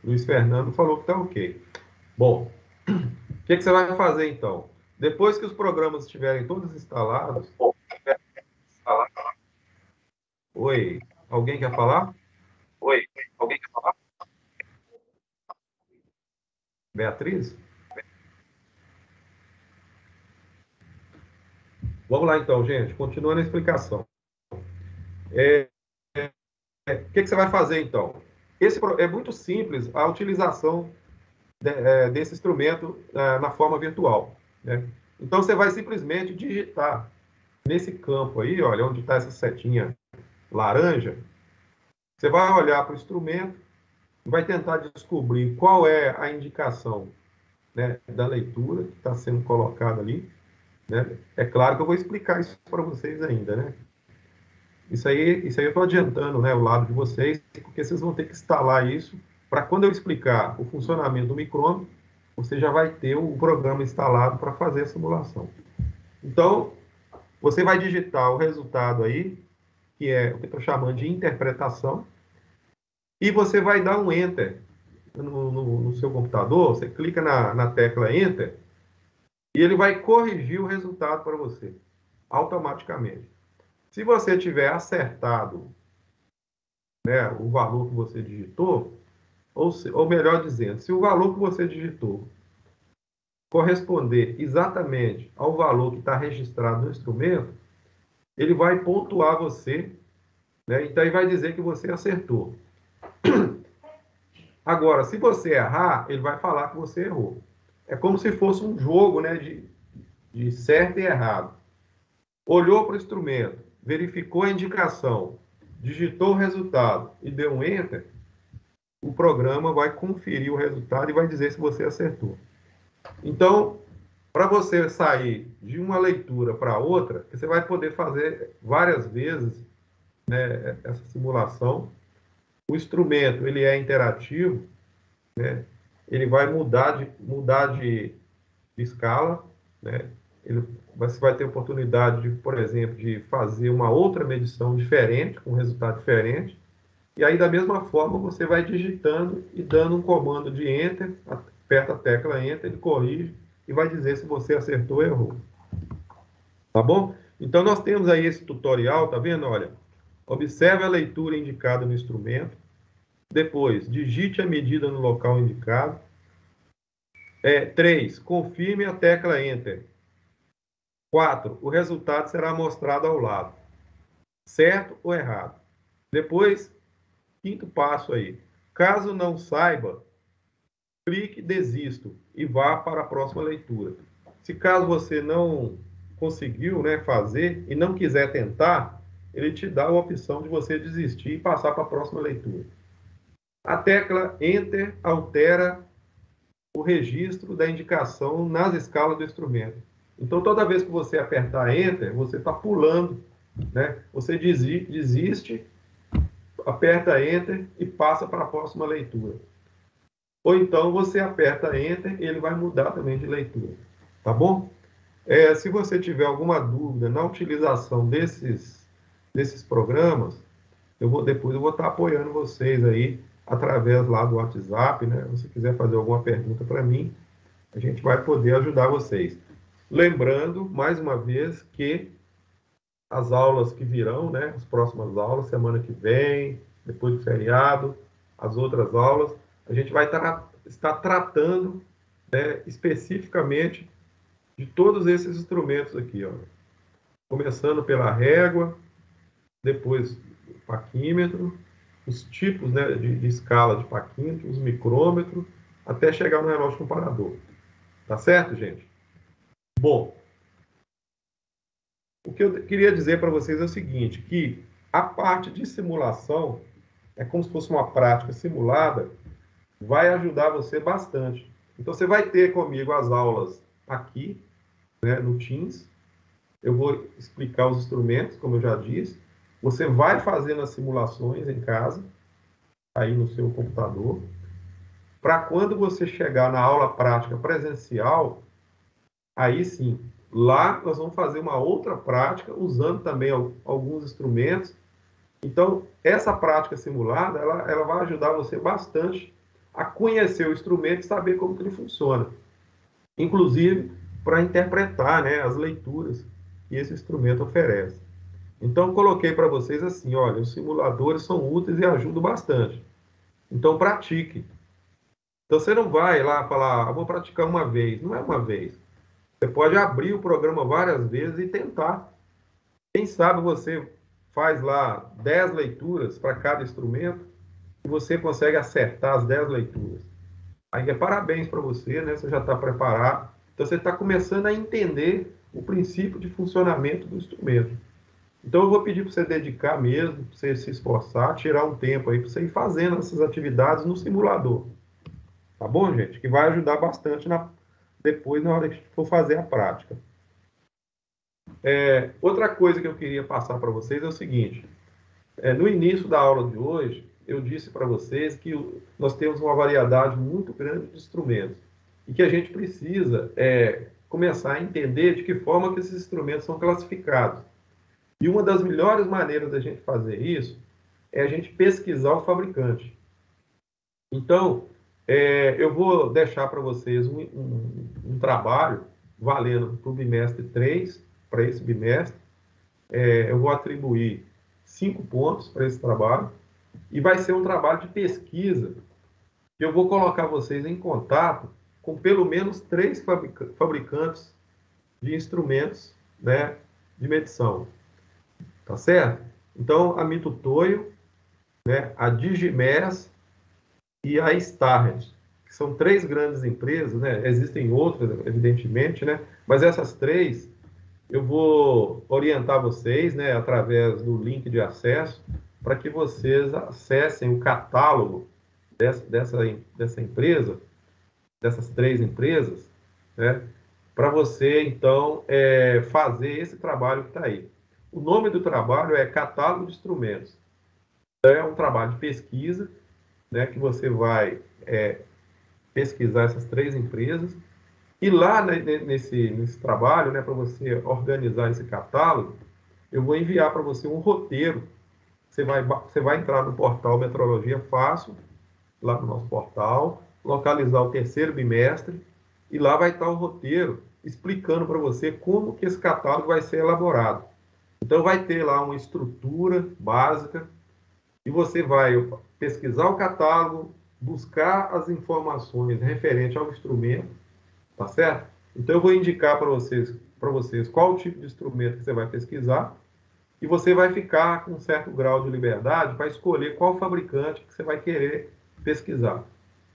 Luiz Fernando falou que está ok. Bom, o que você vai fazer então? Depois que os programas estiverem todos instalados. Oi, alguém quer falar? Oi, alguém quer falar? Beatriz? Vamos lá então, gente, continuando a explicação. O que você vai fazer então? É muito simples a utilização desse instrumento na forma virtual, né? Então você vai simplesmente digitar nesse campo aí, olha, onde está essa setinha laranja, você vai olhar para o instrumento e vai tentar descobrir qual é a indicação, né, da leitura que está sendo colocada ali, né? É claro que eu vou explicar isso para vocês ainda, né? Isso aí eu estou adiantando, né, o lado de vocês, porque vocês vão ter que instalar isso para quando eu explicar o funcionamento do micrômetro, você já vai ter o programa instalado para fazer a simulação. Então, você vai digitar o resultado aí, que é o que eu estou chamando de interpretação, e você vai dar um Enter no seu computador, você clica na tecla Enter, e ele vai corrigir o resultado para você, automaticamente. Se você tiver acertado, né, o valor que você digitou, ou melhor dizendo, se o valor que você digitou corresponder exatamente ao valor que está registrado no instrumento, ele vai pontuar você, né, então ele vai dizer que você acertou. Agora, se você errar, ele vai falar que você errou. É como se fosse um jogo, né, de certo e errado. Olhou para o instrumento, verificou a indicação, digitou o resultado e deu um Enter, o programa vai conferir o resultado e vai dizer se você acertou. Então, para você sair de uma leitura para outra, você vai poder fazer várias vezes, né, essa simulação. O instrumento ele é interativo, né? Ele vai mudar de escala, né? Você vai ter oportunidade de, por exemplo, de fazer uma outra medição diferente, com um resultado diferente. E aí, da mesma forma, você vai digitando e dando um comando de Enter, aperta a tecla Enter, ele corrige e vai dizer se você acertou ou errou. Tá bom? Então, nós temos aí esse tutorial, tá vendo? Olha, observe a leitura indicada no instrumento. Depois, digite a medida no local indicado. 3. Confirme a tecla Enter. 4. O resultado será mostrado ao lado. Certo ou errado? Depois, quinto passo aí. Caso não saiba, clique desisto e vá para a próxima leitura. Se caso você não conseguiu, né, fazer e não quiser tentar, ele te dá a opção de você desistir e passar para a próxima leitura. A tecla Enter altera o registro da indicação nas escalas do instrumento. Então, toda vez que você apertar Enter, você está pulando, né? Você desiste, aperta Enter e passa para a próxima leitura. Ou então você aperta Enter e ele vai mudar também de leitura. Tá bom? Se você tiver alguma dúvida na utilização desses programas, depois eu vou estar apoiando vocês aí através lá do WhatsApp, né? Se você quiser fazer alguma pergunta para mim, a gente vai poder ajudar vocês. Lembrando, mais uma vez, que as aulas que virão, né? As próximas aulas, semana que vem, depois do feriado, as outras aulas, a gente vai estar tratando, né, especificamente de todos esses instrumentos aqui, ó. Começando pela régua, depois o paquímetro, os tipos, né, de escala de paquímetro, os micrômetros, até chegar no relógio comparador. Tá certo, gente? Bom, o que eu queria dizer para vocês é o seguinte, que a parte de simulação é como se fosse uma prática simulada, vai ajudar você bastante. Então, você vai ter comigo as aulas aqui, né, no Teams. Eu vou explicar os instrumentos, como eu já disse. Você vai fazendo as simulações em casa, aí no seu computador, para quando você chegar na aula prática presencial, aí sim, lá nós vamos fazer uma outra prática, usando também alguns instrumentos. Então, essa prática simulada, ela vai ajudar você bastante a conhecer o instrumento e saber como que ele funciona. Inclusive, para interpretar, né, as leituras que esse instrumento oferece. Então, coloquei para vocês assim, olha, os simuladores são úteis e ajudam bastante. Então, pratique. Então, você não vai lá falar, vou praticar uma vez. Não é uma vez. Você pode abrir o programa várias vezes e tentar. Quem sabe você faz lá 10 leituras para cada instrumento e você consegue acertar as 10 leituras. Aí é parabéns para você, né? Você já está preparado. Então você está começando a entender o princípio de funcionamento do instrumento. Então eu vou pedir para você dedicar mesmo, para você se esforçar, tirar um tempo aí para você ir fazendo essas atividades no simulador. Tá bom, gente? Que vai ajudar bastante depois na hora que for fazer a prática. Outra coisa que eu queria passar para vocês é o seguinte. No início da aula de hoje, eu disse para vocês que nós temos uma variedade muito grande de instrumentos e que a gente precisa começar a entender de que forma que esses instrumentos são classificados. E uma das melhores maneiras da gente fazer isso é a gente pesquisar o fabricante. Então, eu vou deixar para vocês um trabalho valendo para o bimestre 3, para esse bimestre. Eu vou atribuir 5 pontos para esse trabalho e vai ser um trabalho de pesquisa. Eu vou colocar vocês em contato com pelo menos 3 fabricantes de instrumentos, né, de medição. Tá certo? Então, a Mitutoyo, né, a Digimess e a Starrett, que são 3 grandes empresas, né? Existem outras, evidentemente, né? Mas essas 3 eu vou orientar vocês, né, através do link de acesso, para que vocês acessem o catálogo dessa empresa, dessas 3 empresas, né, para você, então, fazer esse trabalho que está aí. O nome do trabalho é Catálogo de Instrumentos. É um trabalho de pesquisa, né, que você vai pesquisar essas 3 empresas. E lá, né, nesse trabalho, né, para você organizar esse catálogo, eu vou enviar para você um roteiro. Você vai entrar no portal Metrologia Fácil, lá no nosso portal, localizar o terceiro bimestre, e lá vai estar o roteiro explicando para você como que esse catálogo vai ser elaborado. Então, vai ter lá uma estrutura básica, e você vai pesquisar o catálogo, buscar as informações referentes ao instrumento, tá certo? Então, eu vou indicar para vocês qual o tipo de instrumento que você vai pesquisar, e você vai ficar com um certo grau de liberdade para escolher qual fabricante que você vai querer pesquisar.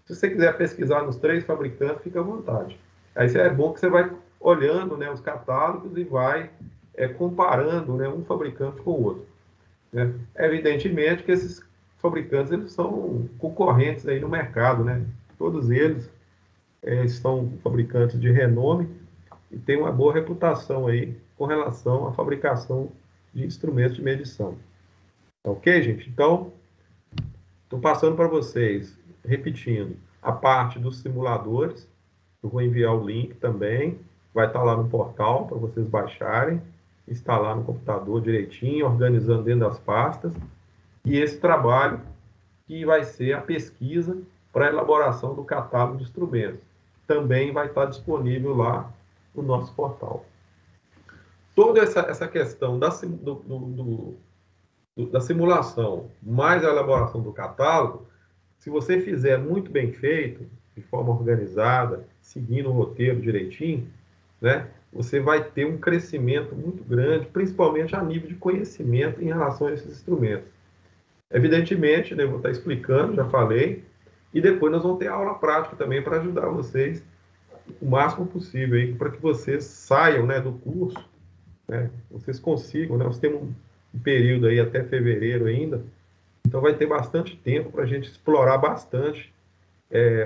Se você quiser pesquisar nos 3 fabricantes, fica à vontade. Aí é bom que você vai olhando, né, os catálogos e vai comparando, né, um fabricante com o outro, né? Evidentemente que esses fabricantes eles são concorrentes aí no mercado, né? Todos eles são fabricantes de renome e têm uma boa reputação aí com relação à fabricação de instrumentos de medição. Ok, gente? Então, estou passando para vocês, repetindo, a parte dos simuladores. Eu vou enviar o link também. Vai estar lá no portal para vocês baixarem, instalar no computador direitinho, organizando dentro das pastas. E esse trabalho que vai ser a pesquisa para a elaboração do catálogo de instrumentos. Também vai estar disponível lá no nosso portal. Toda essa questão da simulação mais a elaboração do catálogo, se você fizer muito bem feito, de forma organizada, seguindo o roteiro direitinho, né, você vai ter um crescimento muito grande, principalmente a nível de conhecimento em relação a esses instrumentos. Evidentemente, né, eu vou estar explicando, já falei, e depois nós vamos ter aula prática também para ajudar vocês o máximo possível aí, para que vocês saiam, né, do curso, né, vocês consigam, né, nós temos um período aí até fevereiro ainda, então vai ter bastante tempo para a gente explorar bastante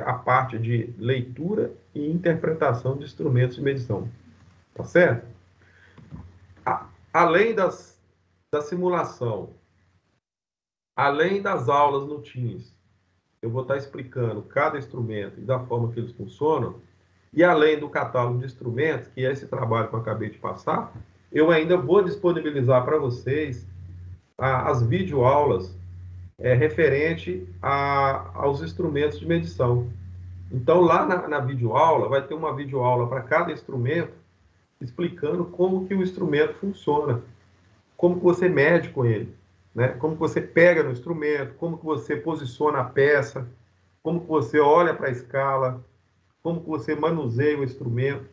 a parte de leitura e interpretação de instrumentos de medição, tá certo? Além da simulação, além das aulas no Teams, eu vou estar explicando cada instrumento e da forma que eles funcionam, e além do catálogo de instrumentos, que é esse trabalho que eu acabei de passar, eu ainda vou disponibilizar para vocês as videoaulas referente aos instrumentos de medição. Então, lá na videoaula, vai ter uma videoaula para cada instrumento, explicando como que o instrumento funciona, como que você mede com ele, né? Como que você pega no instrumento, como que você posiciona a peça, como que você olha para a escala, como que você manuseia o instrumento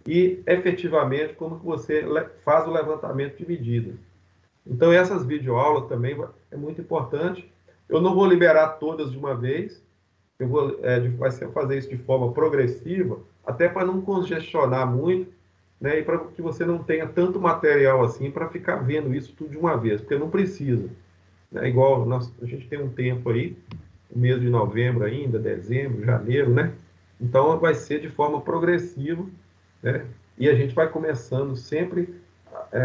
e, efetivamente, como que você faz o levantamento de medidas. Então, essas videoaulas também é muito importante. Eu não vou liberar todas de uma vez, eu vou fazer isso de forma progressiva, até para não congestionar muito, né, e para que você não tenha tanto material assim para ficar vendo isso tudo de uma vez, porque não precisa. Né? Igual a gente tem um tempo aí, o mês de novembro ainda, dezembro, janeiro, né? Então vai ser de forma progressiva, né? E a gente vai começando sempre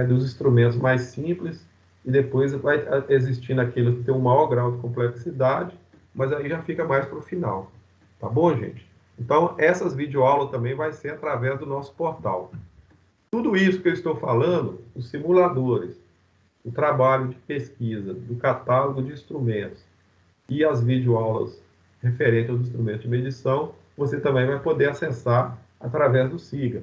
dos instrumentos mais simples e depois vai existindo aquele que tem um maior grau de complexidade, mas aí já fica mais para o final. Tá bom, gente? Então, essas videoaulas também vai ser através do nosso portal. Tudo isso que eu estou falando, os simuladores, o trabalho de pesquisa, do catálogo de instrumentos e as videoaulas referentes aos instrumentos de medição, você também vai poder acessar através do SIGA.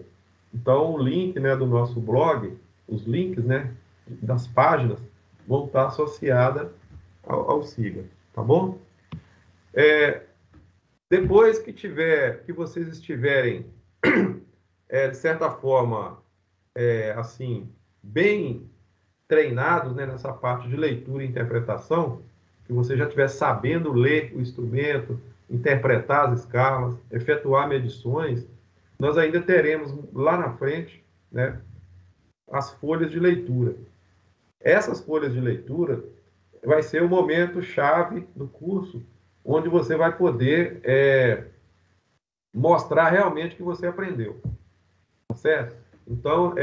Então, o link, né, do nosso blog, os links, né, das páginas, vão estar associadas ao SIGA, tá bom? Depois que vocês estiverem, de certa forma, assim, bem treinados, né, nessa parte de leitura e interpretação, que você já estiver sabendo ler o instrumento, interpretar as escalas, efetuar medições, nós ainda teremos lá na frente, né, as folhas de leitura. Essas folhas de leitura vai ser o momento chave do curso, onde você vai poder mostrar realmente o que você aprendeu, tá certo? Então,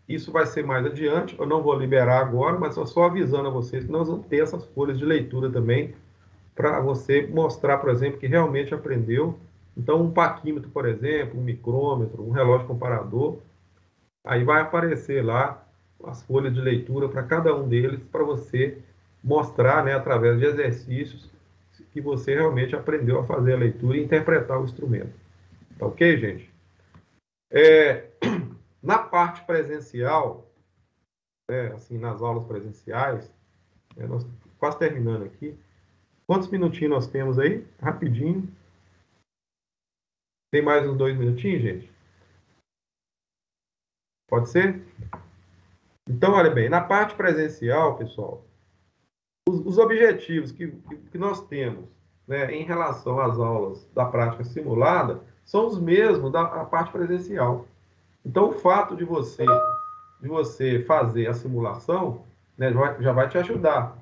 isso vai ser mais adiante, eu não vou liberar agora, mas só avisando a vocês que nós vamos ter essas folhas de leitura também, para você mostrar, por exemplo, que realmente aprendeu. Então, um paquímetro, por exemplo, um micrômetro, um relógio comparador, aí vai aparecer lá as folhas de leitura para cada um deles, para você mostrar, né, através de exercícios, que você realmente aprendeu a fazer a leitura e interpretar o instrumento. Tá ok, gente? Na parte presencial, assim, nas aulas presenciais, nós quase terminando aqui. Quantos minutinhos nós temos aí? Rapidinho. Tem mais uns 2 minutinhos, gente? Pode ser? Então, olha bem, na parte presencial, pessoal, os objetivos que nós temos, né, em relação às aulas da prática simulada são os mesmos da parte presencial. Então, o fato de você fazer a simulação, né, já vai te ajudar.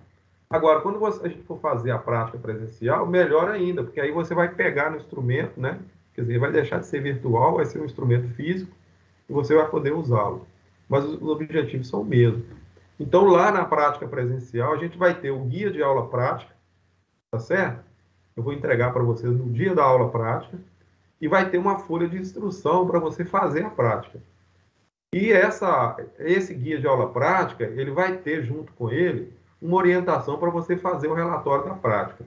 Agora, quando a gente for fazer a prática presencial, melhor ainda, porque aí você vai pegar no instrumento, né? Quer dizer, vai deixar de ser virtual, vai ser um instrumento físico e você vai poder usá-lo. Mas os objetivos são o mesmo. Então, lá na prática presencial, a gente vai ter o guia de aula prática, tá certo? Eu vou entregar para vocês no dia da aula prática e vai ter uma folha de instrução para você fazer a prática. E esse guia de aula prática, ele vai ter junto com ele uma orientação para você fazer o relatório da prática.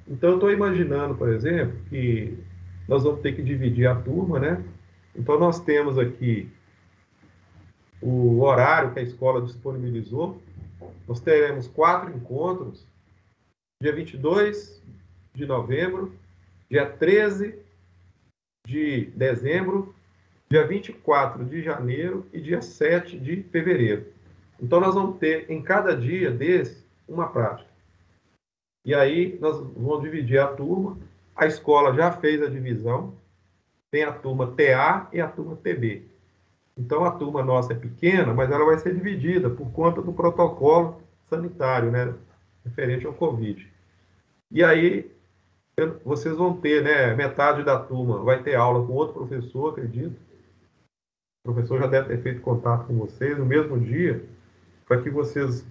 Então, eu estou imaginando, por exemplo, que nós vamos ter que dividir a turma, né? Então, nós temos aqui o horário que a escola disponibilizou. Nós teremos 4 encontros, dia 22 de novembro, dia 13 de dezembro dia 24 de janeiro e dia 7 de fevereiro. Então, nós vamos ter, em cada dia desse, uma prática. E aí, nós vamos dividir a turma. A escola já fez a divisão. Tem a turma TA e a turma TB. Então, a turma nossa é pequena, mas ela vai ser dividida por conta do protocolo sanitário, né? Referente ao Covid. E aí, vocês vão ter, né? Metade da turma vai ter aula com outro professor, acredito. O professor já deve ter feito contato com vocês no mesmo dia, para que vocês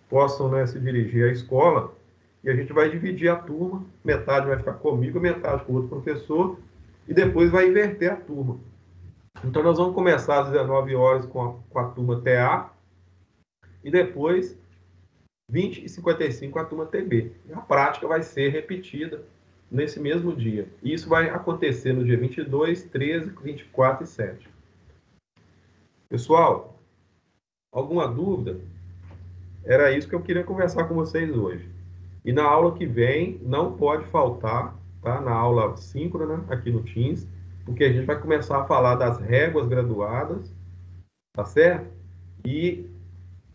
possam, né, se dirigir à escola. E a gente vai dividir a turma, metade vai ficar comigo, metade com outro professor, e depois vai inverter a turma. Então, nós vamos começar às 19 horas com a turma TA, e depois, 20h55, com a turma TB. E a prática vai ser repetida nesse mesmo dia. E isso vai acontecer no dia 22, 13, 24 e 7. Pessoal, alguma dúvida? Era isso que eu queria conversar com vocês hoje. E na aula que vem, não pode faltar, tá? Na aula síncrona, aqui no Teams, porque a gente vai começar a falar das réguas graduadas, tá certo? E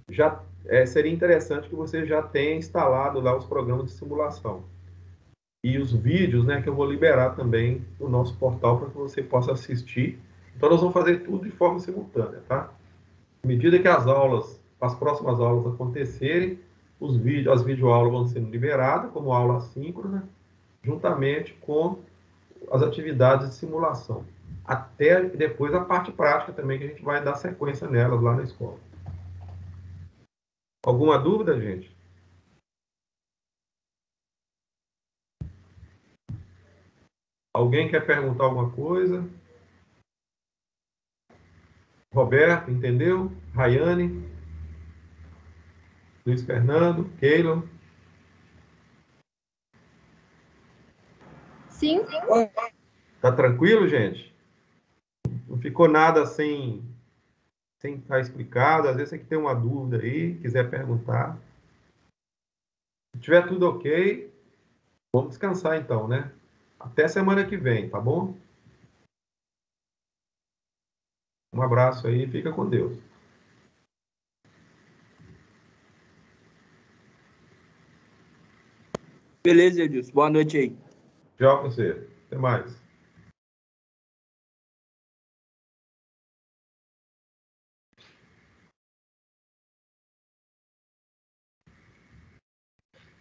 já seria interessante que você já tenha instalado lá os programas de simulação. E os vídeos, né, que eu vou liberar também no nosso portal para que você possa assistir. Então, nós vamos fazer tudo de forma simultânea, tá? À medida que as próximas aulas acontecerem, as videoaulas vão sendo liberadas como aula assíncrona, juntamente com as atividades de simulação. Até depois a parte prática também, que a gente vai dar sequência nelas lá na escola. Alguma dúvida, gente? Alguém quer perguntar alguma coisa? Roberto, entendeu? Rayane? Luiz Fernando? Keylon? Sim. Tá tranquilo, gente? Não ficou nada sem estar explicado? Às vezes você que tem uma dúvida aí, quiser perguntar. Se tiver tudo ok, vamos descansar então, né? Até semana que vem, tá bom? Um abraço aí, fica com Deus. Beleza, Edilson. Boa noite aí. Tchau pra você. Até mais.